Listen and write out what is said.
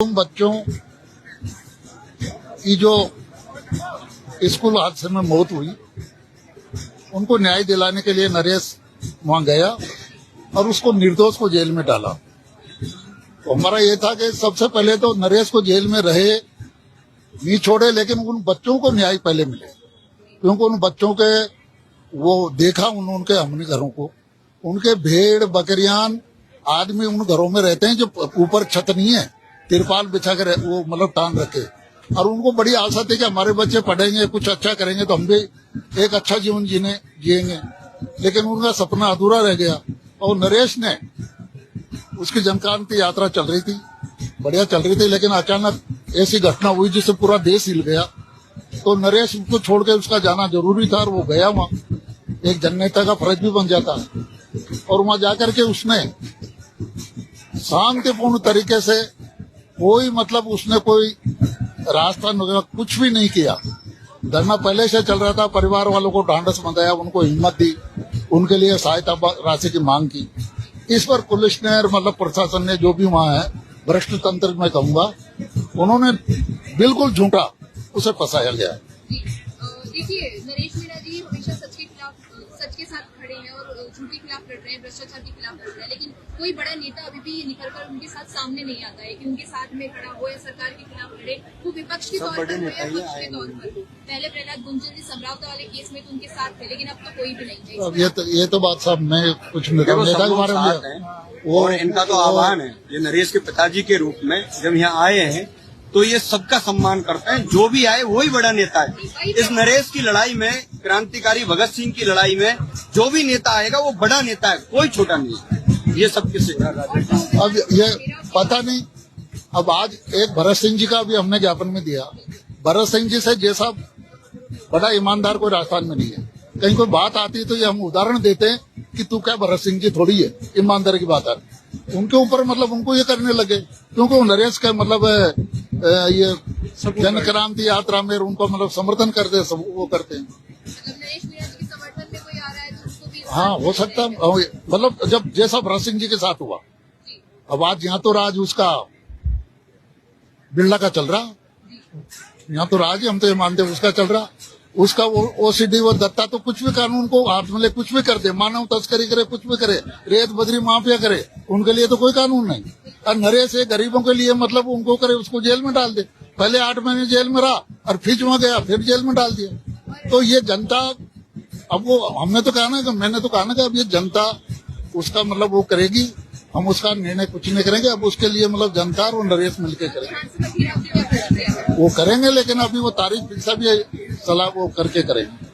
उन बच्चों की जो स्कूल हादसे में मौत हुई उनको न्याय दिलाने के लिए नरेश वहां गया और उसको निर्दोष को जेल में डाला। तो हमारा ये था कि सबसे पहले तो नरेश को जेल में रहे नहीं छोड़े, लेकिन उन बच्चों को न्याय पहले मिले, क्योंकि उन बच्चों के वो देखा उनके हमने घरों को, उनके भेड़ बकरियां आदमी उन घरों में रहते हैं जो ऊपर छत नहीं है, तिरपाल बिछा कर वो मतलब टांग रखे, और उनको बड़ी आशा थी कि हमारे बच्चे पढ़ेंगे कुछ अच्छा करेंगे तो हम भी एक अच्छा जीवन जिएंगे, लेकिन उनका सपना अधूरा रह गया। और नरेश ने उसकी जनक्रांति यात्रा चल रही थी, बढ़िया चल रही थी, लेकिन अचानक ऐसी घटना हुई जिससे पूरा देश हिल गया। तो नरेश को छोड़ के उसका जाना जरूरी था और वो गया वहां, एक जननेता का फर्ज भी बन जाता है। और वहां जाकर के उसने शांतिपूर्ण तरीके से कोई मतलब उसने कोई रास्ता कुछ भी नहीं किया। धरना पहले से चल रहा था, परिवार वालों को ढांढस बंधाया, उनको हिम्मत दी, उनके लिए सहायता राशि की मांग की। इस पर पुलिस ने मतलब प्रशासन ने जो भी वहां है भ्रष्ट तंत्र में कहूंगा, उन्होंने बिल्कुल झूठा उसे फंसाया गया। देखिए, नरेश मीणा जी हमेशा सच के साथ खड़े हैं और झूठ के खिलाफ लड़ रहे हैं, भ्रष्टाचार के खिलाफ लड़ रहे हैं, लेकिन कोई बड़ा नेता अभी भी निकलकर उनके साथ सामने नहीं आता है कि उनके साथ में खड़ा हो या सरकार के खिलाफ लड़े, वो विपक्ष के तौर पर हो या पक्ष के तौर पर। पहले प्रहलाद गुंजन जी समरावता वाले केस में तो उनके साथ थे, लेकिन अब तो कोई भी नहीं है। अब ये तो बात साहब मैं कुछ नेता के बारे में, और इनका तो आह्वान है ये नरेश के पिताजी के रूप में जब यहाँ आए हैं तो ये सबका सम्मान करते हैं, जो भी आए वही बड़ा नेता है। इस नरेश की लड़ाई में, क्रांतिकारी भगत सिंह की लड़ाई में जो भी नेता आएगा वो बड़ा नेता है, कोई छोटा नहीं है। ये सब किससे अब ये पता नहीं। अब आज एक भरत सिंह जी का भी हमने ज्ञापन में दिया, भरत सिंह जी से जैसा बड़ा ईमानदार कोई राजस्थान में नहीं है। कहीं कोई बात आती है तो ये हम उदाहरण देते हैं कि तू क्या भरत सिंह जी थोड़ी है, ईमानदारी की बात आती, उनके ऊपर मतलब उनको ये करने लगे, क्योंकि वो नरेश का मतलब ये जन क्रांति यात्रा में उनको मतलब समर्थन करते, सब वो करते हैं। नरेश मीणा जी के समर्थन में कोई आ रहा है तो उसको भी, हाँ हो सकता है, मतलब जब जैसा भरत सिंह जी के साथ हुआ। अब आज यहाँ तो राज उसका बिरला का चल रहा, यहाँ तो राज हम तो ये मानते उसका चल रहा, उसका ओसीडी वो दत्ता तो कुछ भी कानून को हाथ में ले कुछ भी कर दे, मानव तस्करी करे, कुछ भी करे, रेत बदरी माफिया करे, उनके लिए तो कोई कानून नहीं। और नरेश गरीबों के लिए मतलब उनको करे, उसको जेल में डाल दे, पहले 8 महीने जेल में रहा और फिर वहां गया, फिर जेल में डाल दिया। तो ये जनता, अब वो हमने तो कहा ना कि मैंने तो कहा ना कि अब ये जनता उसका मतलब वो करेगी, हम उसका निर्णय कुछ नहीं करेंगे। अब उसके लिए मतलब जनता और नरेश मिलकर करेंगे, वो करेंगे, लेकिन अभी वो तारीख फिक्स भी सलाह वो करके करेंगे।